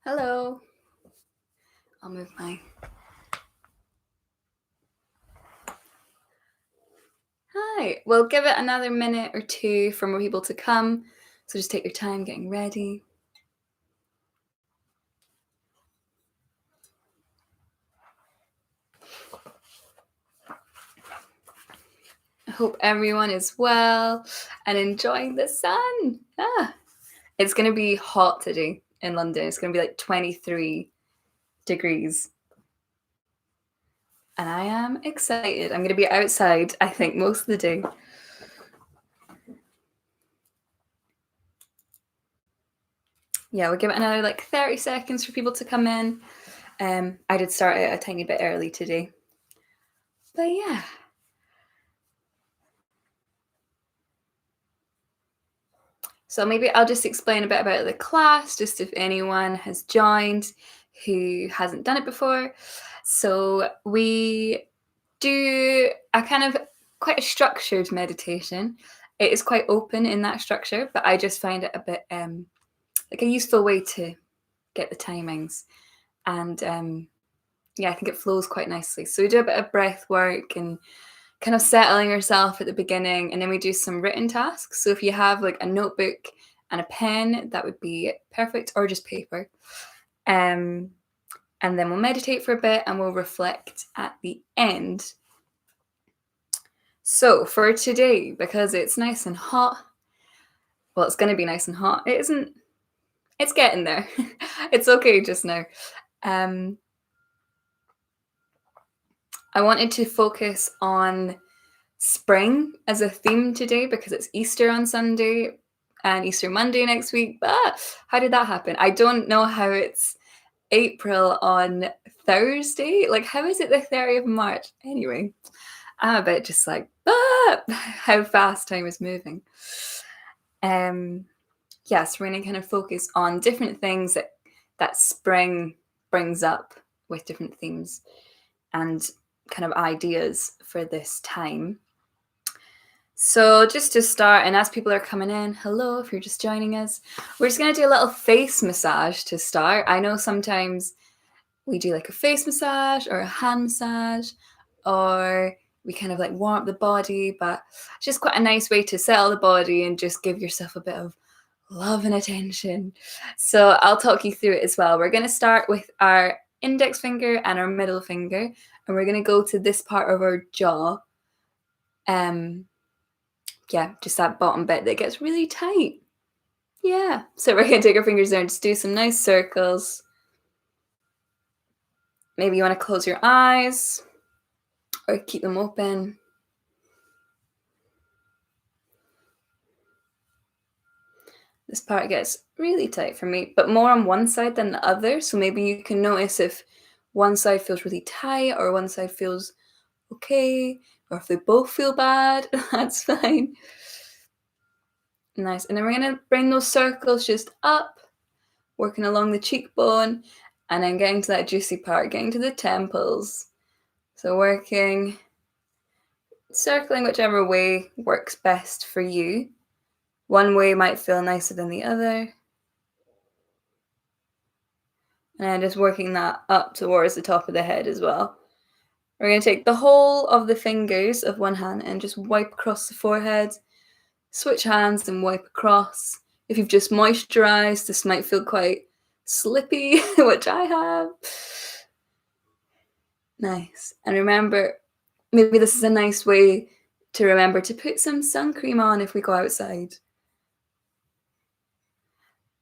Hello. I'll move my... Hi. We'll give it another minute or two for more people to come. So just take your time getting ready. I hope everyone is well and enjoying the sun. It's going to be hot today in London. It's going to be like 23 degrees. And I am excited. I'm going to be outside, I think, most of the day. Yeah, we'll give it another like 30 seconds for people to come in. I did start it a tiny bit early today. But yeah. So maybe I'll just explain a bit about the class, just if anyone has joined who hasn't done it before. So we do a kind of quite a structured meditation. It is quite open in that structure, but I just find it a bit like a useful way to get the timings. And yeah, I think it flows quite nicely. So we do a bit of breath work and kind of settling yourself at the beginning, and then we do some written tasks. So if you have like a notebook and a pen, that would be perfect, or just paper. And then we'll meditate for a bit and we'll reflect at the end. So for today, because it's nice and hot, well, it's going to be nice and hot. It isn't, it's getting there. It's okay just now. I wanted to focus on spring as a theme today because it's Easter on Sunday and Easter Monday next week. But how did that happen? I don't know how it's April on Thursday. Like, how is it the 30th of March? Anyway, I'm a bit just like, how fast time is moving. Yes, we're going to kind of focus on different things that spring brings up with different themes and kind of ideas for this time. So just to start, and as people are coming in, hello, if you're just joining us, we're just going to do a little face massage to start. I know sometimes we do like a face massage or a hand massage, or we kind of like warm up the body, but it's just quite a nice way to settle the body and just give yourself a bit of love and attention. So I'll talk you through it as well. We're going to start with our index finger and our middle finger, and we're going to go to this part of our jaw. Yeah, just that bottom bit that gets really tight. Yeah, so we're going to take our fingers there and just do some nice circles. Maybe you want to close your eyes or keep them open. This part gets really tight for me, but more on one side than the other. So maybe you can notice if one side feels really tight or one side feels okay, or if they both feel bad, that's fine. Nice. And then we're going to bring those circles just up, working along the cheekbone, and then getting to that juicy part, getting to the temples. So working, circling whichever way works best for you. One way might feel nicer than the other. And just working that up towards the top of the head as well. We're going to take the whole of the fingers of one hand and just wipe across the forehead. Switch hands and wipe across. If you've just moisturized, this might feel quite slippy, which I have. Nice. And remember, maybe this is a nice way to remember to put some sun cream on if we go outside.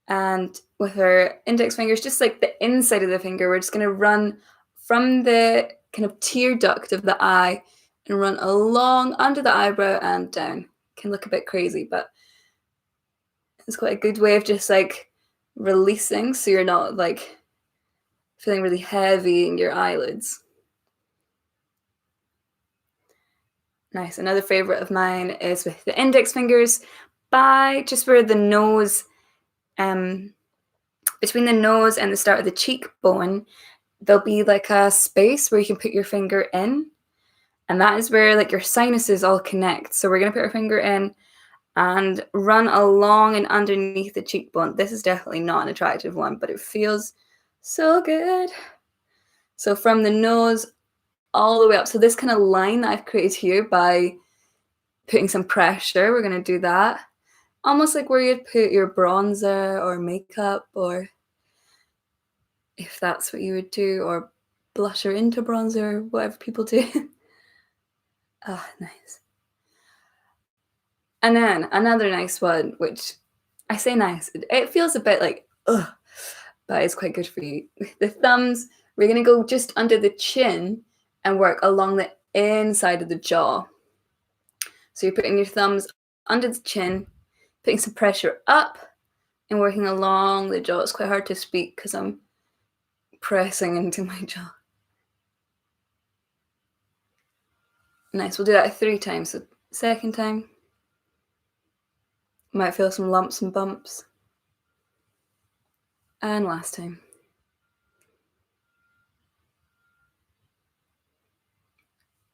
And with our index fingers, just like the inside of the finger, we're just going to run from the kind of tear duct of the eye and run along under the eyebrow and down. Can look a bit crazy, but it's quite a good way of just like releasing, so you're not like feeling really heavy in your eyelids. Nice. Another favorite of mine is with the index fingers by just where the nose, between the nose and the start of the cheekbone, there'll be like a space where you can put your finger in, and that is where like your sinuses all connect. So we're going to put our finger in and run along and underneath the cheekbone. This is definitely not an attractive one, but it feels So good. So from the nose all the way up. So this kind of line that I've created here by putting some pressure, we're going to do that. Almost like where you'd put your bronzer or makeup, or if that's what you would do, or blusher into bronzer, whatever people do. Ah, nice. And then another nice one, which I say nice, it feels a bit like, ugh, but it's quite good for you. The thumbs, we're going to go just under the chin and work along the inside of the jaw. So you're putting your thumbs under the chin, putting some pressure up and working along the jaw. It's quite hard to speak because I'm pressing into my jaw. Nice, we'll do that 3 times. So second time, might feel some lumps and bumps. And last time.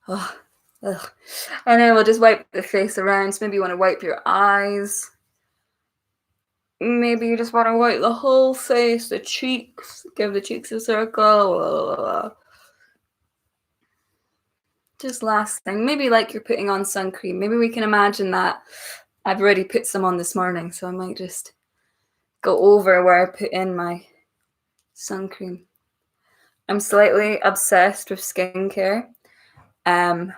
Oh, ugh. And then we'll just wipe the face around. So maybe you want to wipe your eyes. Maybe you just want to wipe the whole face, the cheeks, give the cheeks a circle. Just last thing, maybe like you're putting on sun cream. Maybe we can imagine that I've already put some on this morning, so I might just go over where I put in my sun cream. I'm slightly obsessed with skincare. And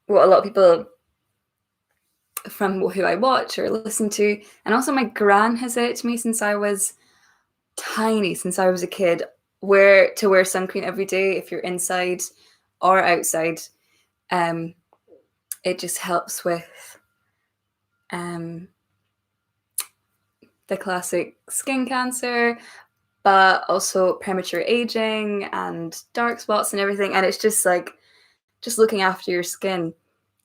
what a lot of people from who I watch or listen to, and also my gran has said it to me since I was tiny, since I was a kid, where to wear sun cream every day if you're inside or outside. It just helps with the classic skin cancer, but also premature aging and dark spots and everything. And it's just like, just looking after your skin.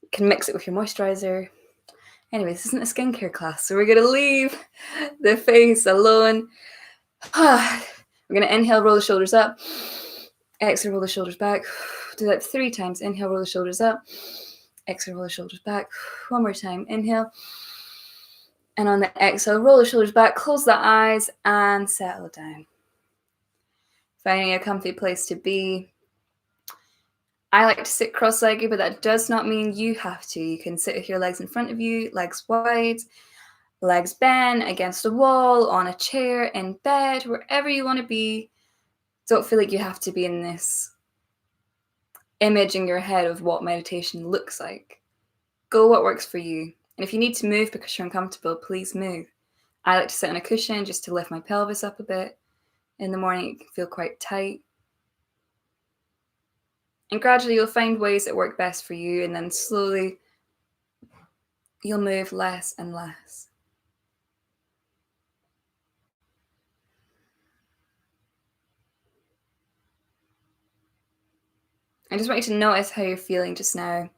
You can mix it with your moisturizer. Anyway, this isn't a skincare class, so we're going to leave the face alone. We're going to inhale, roll the shoulders up. Exhale, roll the shoulders back. Do that 3 times. Inhale, roll the shoulders up. Exhale, roll the shoulders back. One more time. Inhale. And on the exhale, roll the shoulders back, close the eyes, and settle down. Finding a comfy place to be. I like to sit cross-legged, but that does not mean you have to. You can sit with your legs in front of you, legs wide, legs bent against a wall, on a chair, in bed, wherever you want to be. Don't feel like you have to be in this image in your head of what meditation looks like. Go what works for you. And if you need to move because you're uncomfortable, please move. I like to sit on a cushion just to lift my pelvis up a bit. In the morning, it can feel quite tight. And gradually, you'll find ways that work best for you, and then slowly, you'll move less and less. I just want you to notice how you're feeling just now.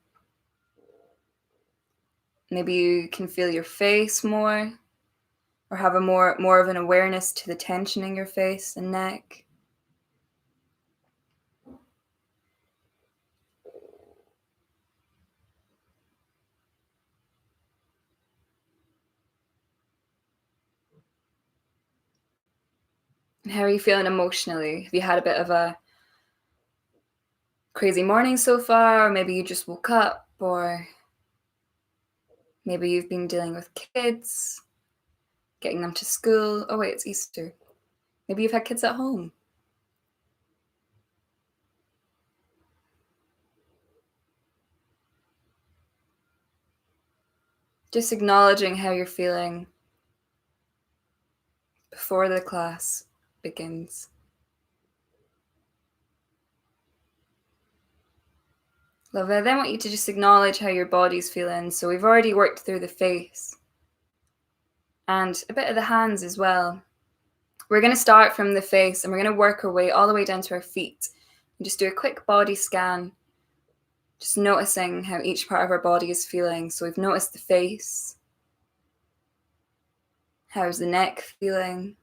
Maybe you can feel your face more, or have a more of an awareness to the tension in your face and neck. And how are you feeling emotionally? Have you had a bit of a crazy morning so far, or maybe you just woke up, or maybe you've been dealing with kids, getting them to school. Oh wait, it's Easter. Maybe you've had kids at home. Just acknowledging how you're feeling before the class begins. Lovely. I then want you to just acknowledge how your body's feeling. So we've already worked through the face and a bit of the hands as well. We're going to start from the face and we're going to work our way all the way down to our feet. And just do a quick body scan, just noticing how each part of our body is feeling. So we've noticed the face. How's the neck feeling?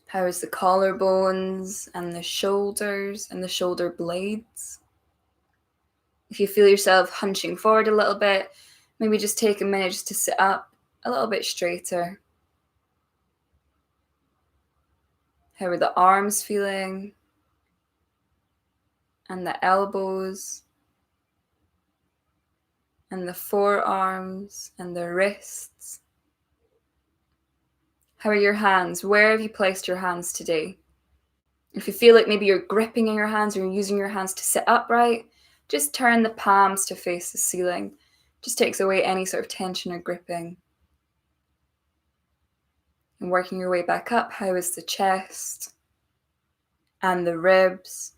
How is the collarbones and the shoulders and the shoulder blades? If you feel yourself hunching forward a little bit, maybe just take a minute just to sit up a little bit straighter. How are the arms feeling? And the elbows? And the forearms and the wrists? How are your hands? Where have you placed your hands today? If you feel like maybe you're gripping in your hands or you're using your hands to sit upright, just turn the palms to face the ceiling. Just takes away any sort of tension or gripping. And working your way back up, how is the chest and the ribs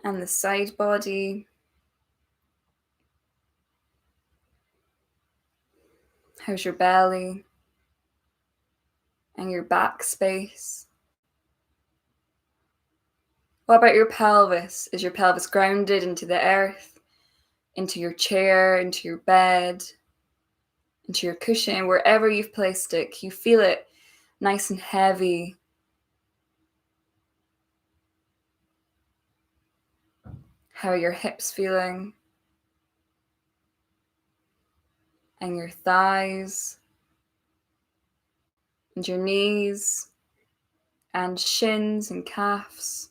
and the side body? How's your belly and your back space? What about your pelvis? Is your pelvis grounded into the earth, into your chair, into your bed, into your cushion, wherever you've placed it? Can you feel it nice and heavy? How are your hips feeling? And your thighs? And your knees? And shins and calves?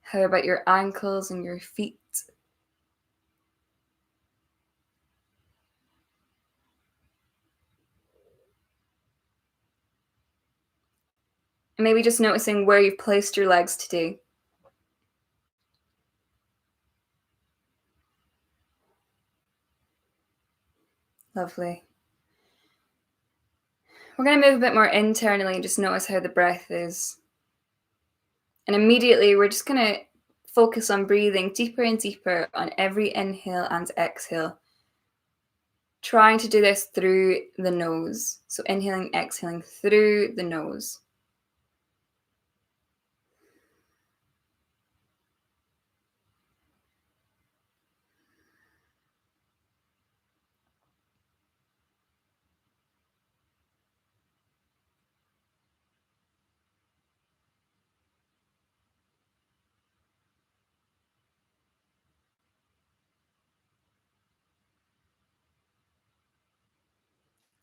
How about your ankles and your feet? And maybe just noticing where you've placed your legs today. Lovely. We're going to move a bit more internally and just notice how the breath is. And immediately we're just going to focus on breathing deeper and deeper on every inhale and exhale. Trying to do this through the nose. So inhaling, exhaling through the nose.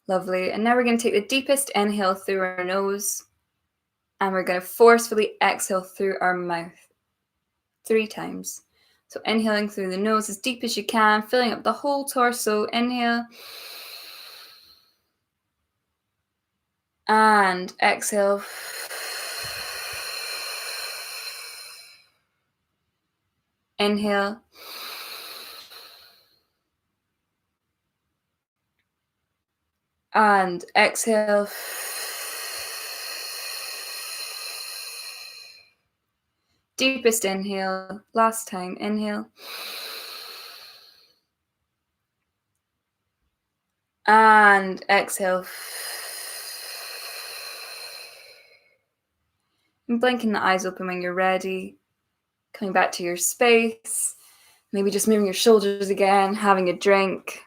Lovely. And now we're going to take the deepest inhale through our nose. And we're going to forcefully exhale through our mouth 3 times. So inhaling through the nose as deep as you can, filling up the whole torso. Inhale. And exhale. Inhale. And exhale. Deepest inhale. Last time. Inhale. And exhale. And blinking the eyes open when you're ready. Coming back to your space. Maybe just moving your shoulders again, having a drink.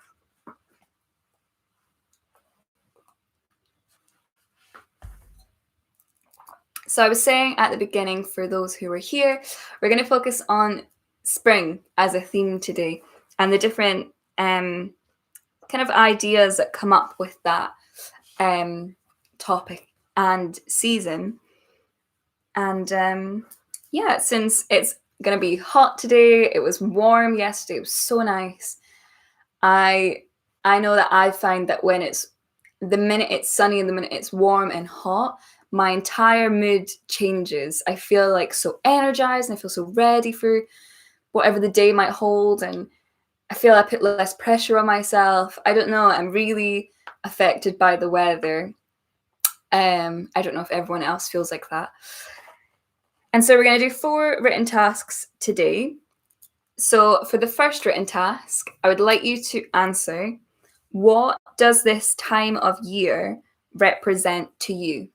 So I was saying at the beginning, for those who were here, we're going to focus on spring as a theme today and the different kind of ideas that come up with that topic and season. And yeah, since it's going to be hot today, it was warm yesterday, it was so nice. I know that I find that when it's the minute it's sunny and the minute it's warm and hot, my entire mood changes. I feel like so energized and I feel so ready for whatever the day might hold, and I feel I put less pressure on myself. I don't know, I'm really affected by the weather. I don't know if everyone else feels like that. And so we're going to do 4 written tasks today. So for the first written task, I would like you to answer, what does this time of year represent to you?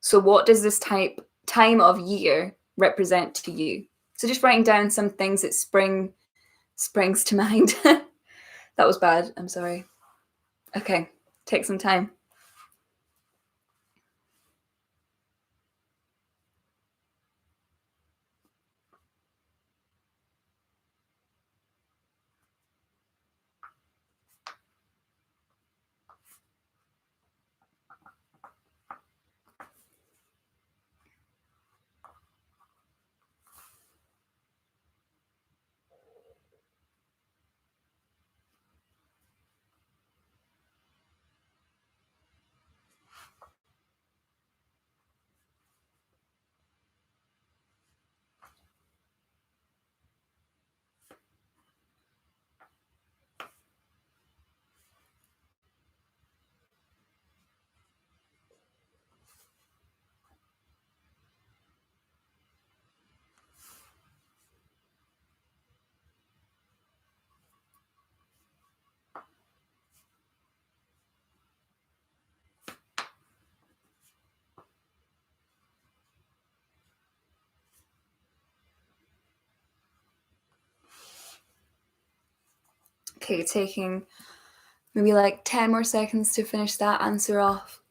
So what does this time of year represent to you? So just writing down some things that springs to mind. That was bad, I'm sorry. Okay, take some time. Okay, taking maybe like 10 more seconds to finish that answer off.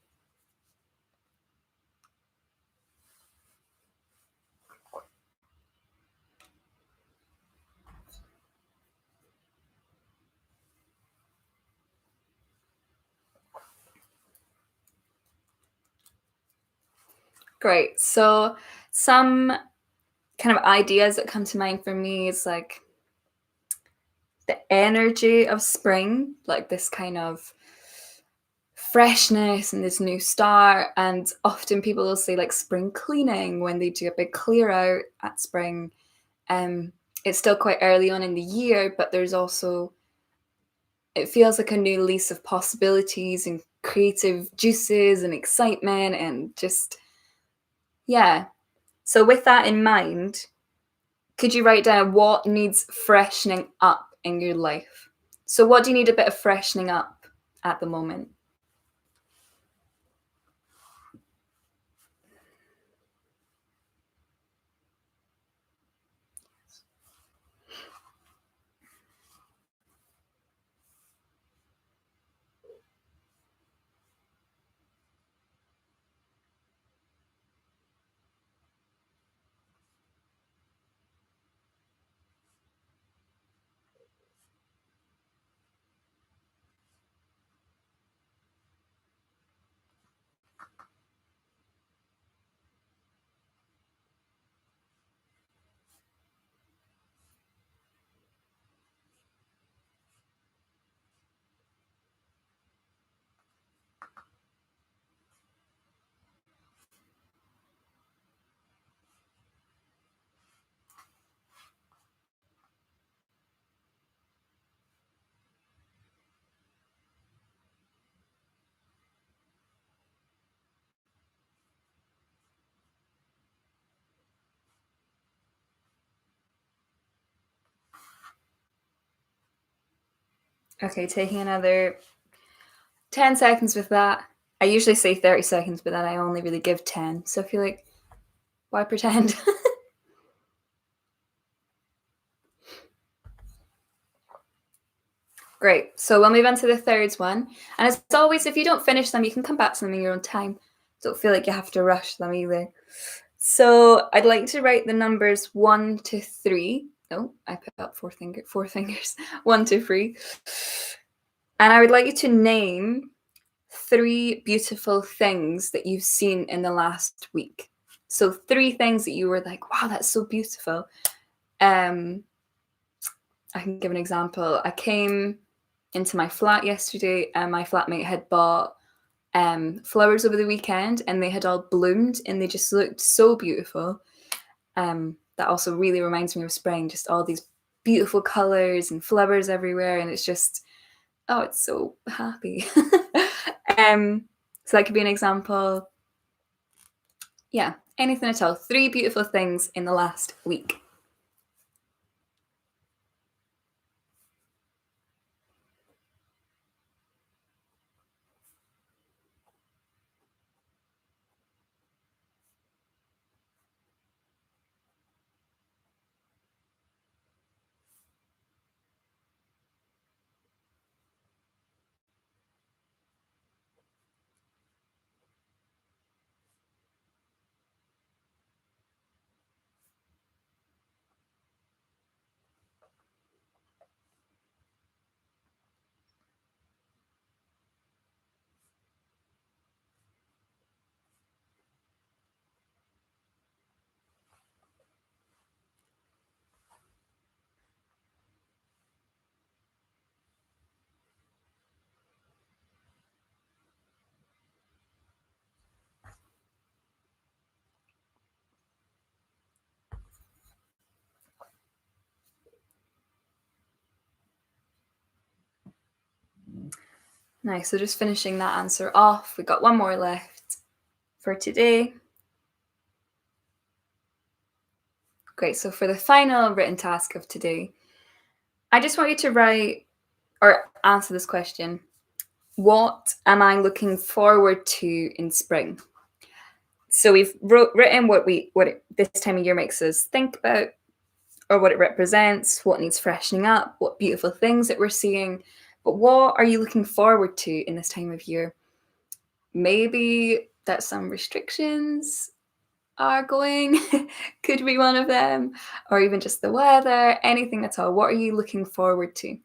Great. So some kind of ideas that come to mind for me is like the energy of spring, like this kind of freshness and this new start. And often people will say like spring cleaning when they do a big clear out at spring. Um, it's still quite early on in the year, but there's also, it feels like a new lease of possibilities and creative juices and excitement and just, yeah. So with that in mind, could you write down what needs freshening up in your life? So what do you need a bit of freshening up at the moment? Okay, taking another 10 seconds with that. I usually say 30 seconds, but then I only really give 10. So I feel like, why pretend? Great. So we'll move on to the third one. And as always, if you don't finish them, you can come back to them in your own time. Don't feel like you have to rush them either. So I'd like to write the numbers 1 to 3. Oh, I put up four fingers. 1 to 3. And I would like you to name 3 beautiful things that you've seen in the last week. So 3 things that you were like, wow, that's so beautiful. I can give an example. I came into my flat yesterday and my flatmate had bought flowers over the weekend and they had all bloomed and they just looked so beautiful. That also really reminds me of spring, just all these beautiful colors and flowers everywhere. And it's just, oh, it's so happy. So that could be an example. Yeah, anything at all. 3 beautiful things in the last week. Nice. So just finishing that answer off. We got one more left for today. Great. So for the final written task of today, I just want you to write or answer this question. What am I looking forward to in spring? So we've written what this time of year makes us think about. or what it represents, what needs freshening up, what beautiful things that we're seeing. But what are you looking forward to in this time of year? Maybe that some restrictions are going, could be one of them, or even just the weather, anything at all. What are you looking forward to?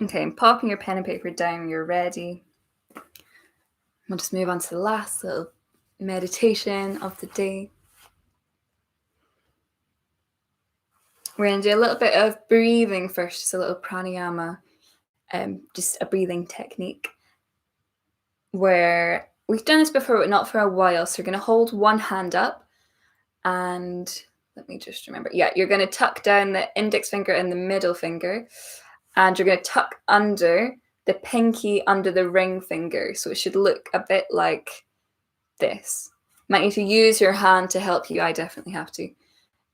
Okay, popping your pen and paper down when you're ready. We'll just move on to the last little meditation of the day. We're going to do a little bit of breathing first, just a little pranayama, just a breathing technique where we've done this before, but not for a while. So you're going to hold one hand up and let me just remember. Yeah, you're going to tuck down the index finger and the middle finger, and you're going to tuck under the pinky under the ring finger. So it should look a bit like this. Might need to use your hand to help you. I definitely have to.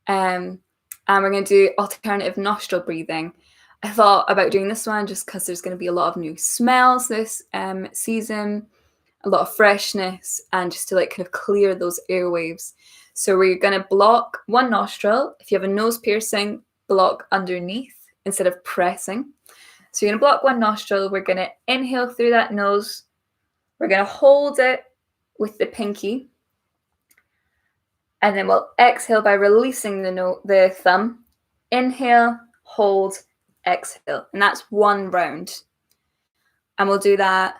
And we're going to do alternative nostril breathing. I thought about doing this one just because there's going to be a lot of new smells this season, a lot of freshness, and just to like kind of clear those airwaves. So we're going to block one nostril. If you have a nose piercing, block underneath instead of pressing. So you're going to block one nostril. We're going to inhale through that nose. We're going to hold it with the pinky. And then we'll exhale by releasing the thumb. Inhale, hold, exhale. And that's one round. And we'll do that.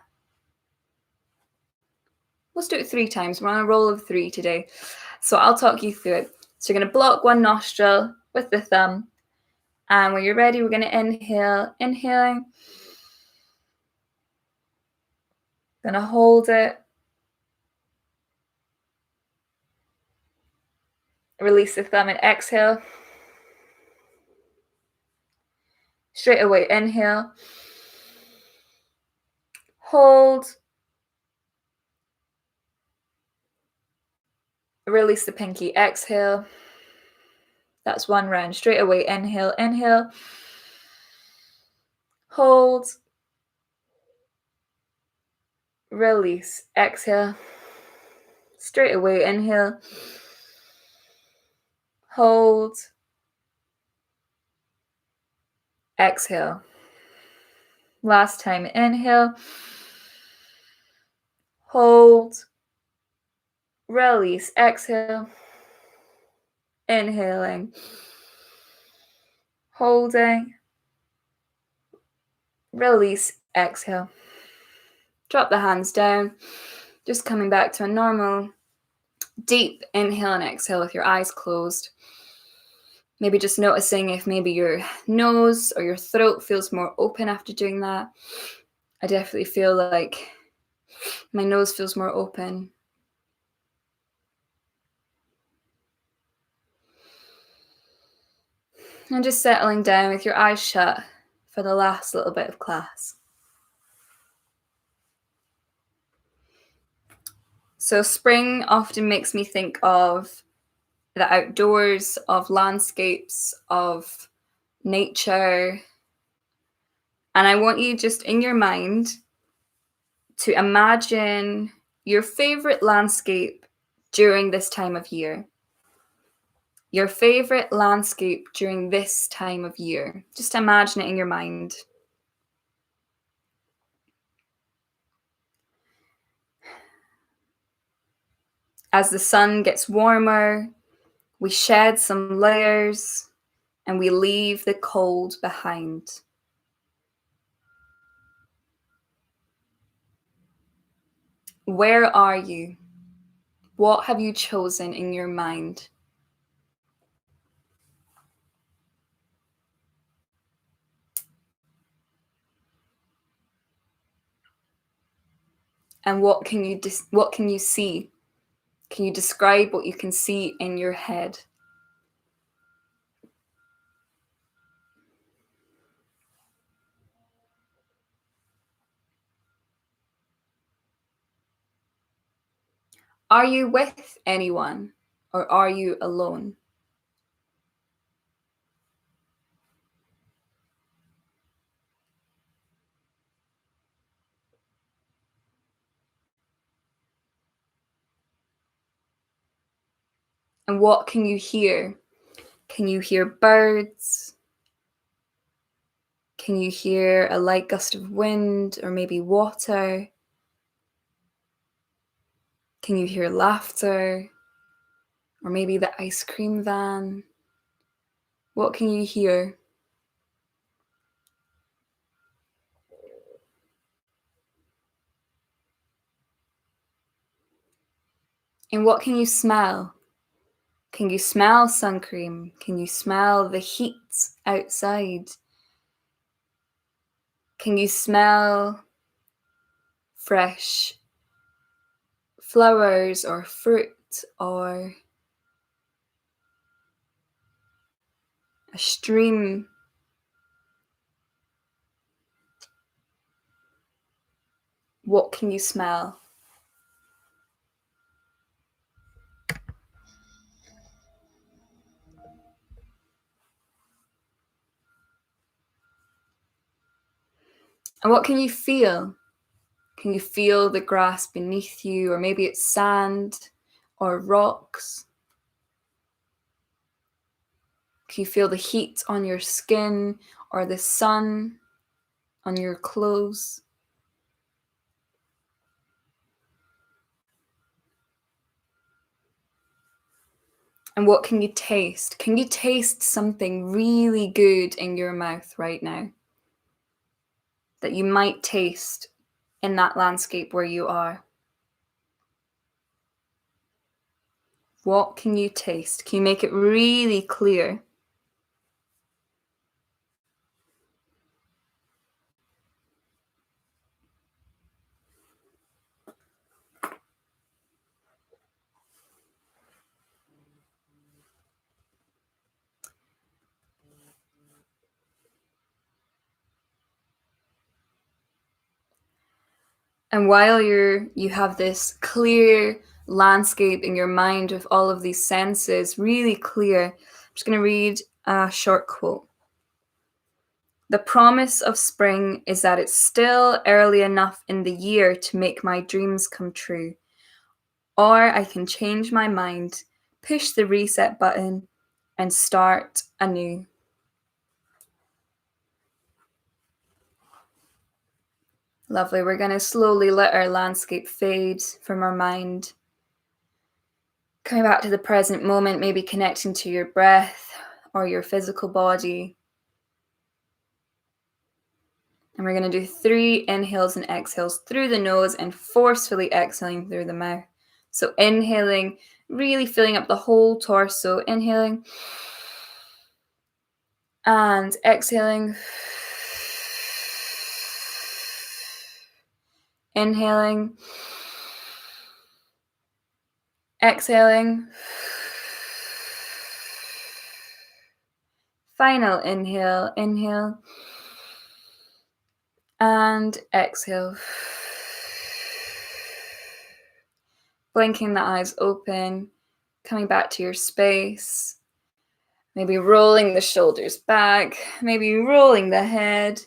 Let's do it 3 times. We're on a roll of 3 today. So I'll talk you through it. So you're going to block one nostril with the thumb. And when you're ready, we're going to inhale. Inhaling. Going to hold it. Release the thumb and exhale. Straight away, inhale. Hold. Release the pinky, exhale. That's one round. Straight away, inhale, inhale. Hold. Release, exhale. Straight away, inhale. Hold. Exhale. Last time, inhale. Hold. Release, exhale. Inhaling. Holding. Release, exhale. Drop the hands down. Just coming back to a normal deep inhale and exhale with your eyes closed. Maybe just noticing if maybe your nose or your throat feels more open after doing that. I definitely feel like my nose feels more open. And just settling down with your eyes shut for the last little bit of class. So spring often makes me think of the outdoors, of landscapes, of nature. And I want you just in your mind to imagine your favorite landscape during this time of year. Your favorite landscape during this time of year. Just imagine it in your mind. As the sun gets warmer, we shed some layers and we leave the cold behind. Where are you? What have you chosen in your mind? And what can you see? Can you describe what you can see in your head? Are you with anyone or are you alone? And what can you hear? Can you hear birds? Can you hear a light gust of wind or maybe water? Can you hear laughter? Or maybe the ice cream van? What can you hear? And what can you smell? Can you smell sun cream? Can you smell the heat outside? Can you smell fresh flowers or fruit or a stream? What can you smell? And what can you feel? Can you feel the grass beneath you, or maybe it's sand or rocks? Can you feel the heat on your skin or the sun on your clothes? And what can you taste? Can you taste something really good in your mouth right now that you might taste in that landscape where you are? What can you taste? Can you make it really clear? And while you have this clear landscape in your mind with all of these senses really clear, I'm just going to read a short quote. The promise of spring is that it's still early enough in the year to make my dreams come true. Or I can change my mind, push the reset button, and start anew. Lovely. We're going to slowly let our landscape fade from our mind. Coming back to the present moment, maybe connecting to your breath or your physical body. And we're going to do 3 inhales and exhales through the nose and forcefully exhaling through the mouth. So inhaling, really filling up the whole torso. Inhaling and exhaling. Inhaling. Exhaling. Final inhale. Inhale. And exhale. Blinking the eyes open. Coming back to your space. Maybe rolling the shoulders back. Maybe rolling the head.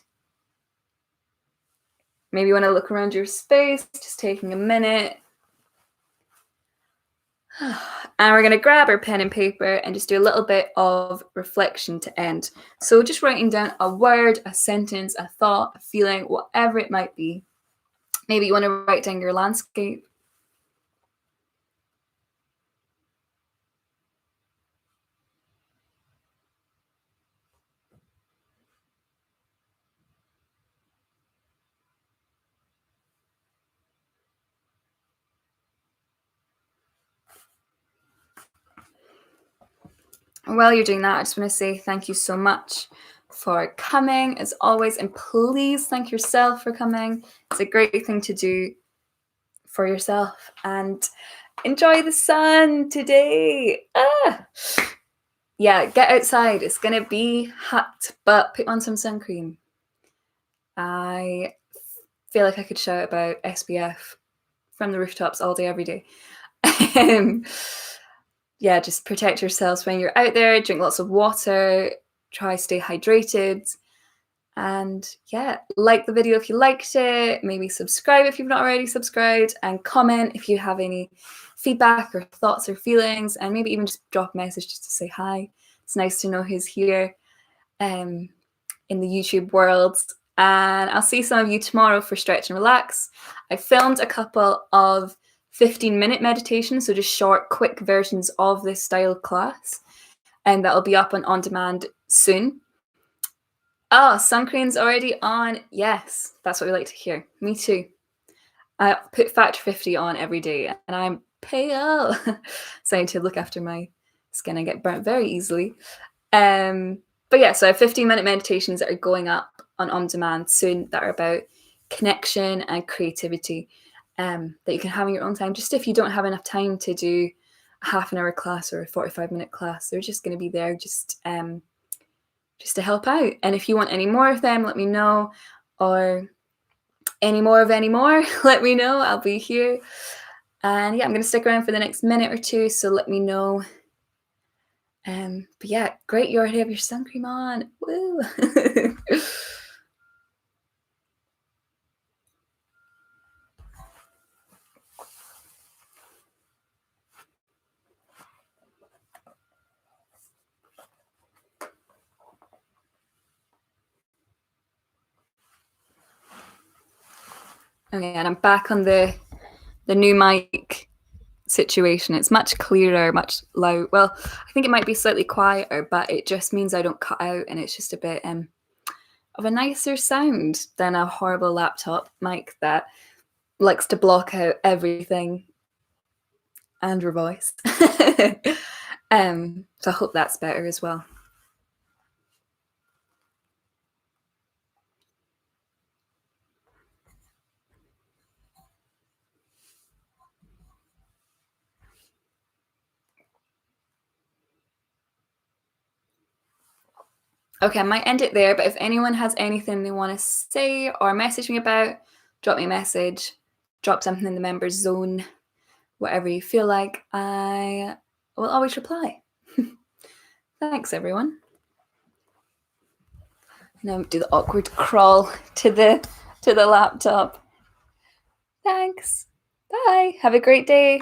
Maybe you want to look around your space, just taking a minute. And we're going to grab our pen and paper and just do a little bit of reflection to end. So just writing down a word, a sentence, a thought, a feeling, whatever it might be. Maybe you want to write down your landscape. And while you're doing that, I just want to say thank you so much for coming as always. And please thank yourself for coming. It's a great thing to do for yourself. And enjoy the sun today. Yeah, get outside. It's going to be hot, but put on some sun cream. I feel like I could shout about SPF from the rooftops all day, every day. Yeah, just protect yourselves when you're out there. Drink lots of water. Try stay hydrated. And yeah, like the video if you liked it. Maybe subscribe if you've not already subscribed. And comment if you have any feedback or thoughts or feelings. And maybe even just drop a message just to say hi. It's nice to know who's here in the YouTube world. And I'll see some of you tomorrow for Stretch and Relax. I filmed a couple of 15-minute meditations, so just short, quick versions of this style class. And that'll be up on demand soon. Oh, sun cream's already on. Yes, that's what we like to hear. Me too. I put Factor 50 on every day and I'm pale. So I need to look after my skin. I get burnt very easily. But yeah, so I have 15-minute meditations that are going up on demand soon that are about connection and creativity that you can have in your own time. Just if you don't have enough time to do a half an hour class or a 45-minute class, they're just going to be there just to help out. And if you want any more of them, let me know. Or any more, let me know. I'll be here. And yeah, I'm going to stick around for the next minute or two, so let me know. But yeah, great, you already have your sun cream on. Woo! Okay, and I'm back on the new mic situation. It's much clearer, much loud. Well, I think it might be slightly quieter, but it just means I don't cut out, and it's just a bit of a nicer sound than a horrible laptop mic that likes to block out everything and your voice. So I hope that's better as well. Okay, I might end it there, but if anyone has anything they want to say or message me about, drop me a message, drop something in the members zone, whatever you feel like. I will always reply. Thanks, everyone. Now do the awkward crawl to the laptop. Thanks. Bye. Have a great day.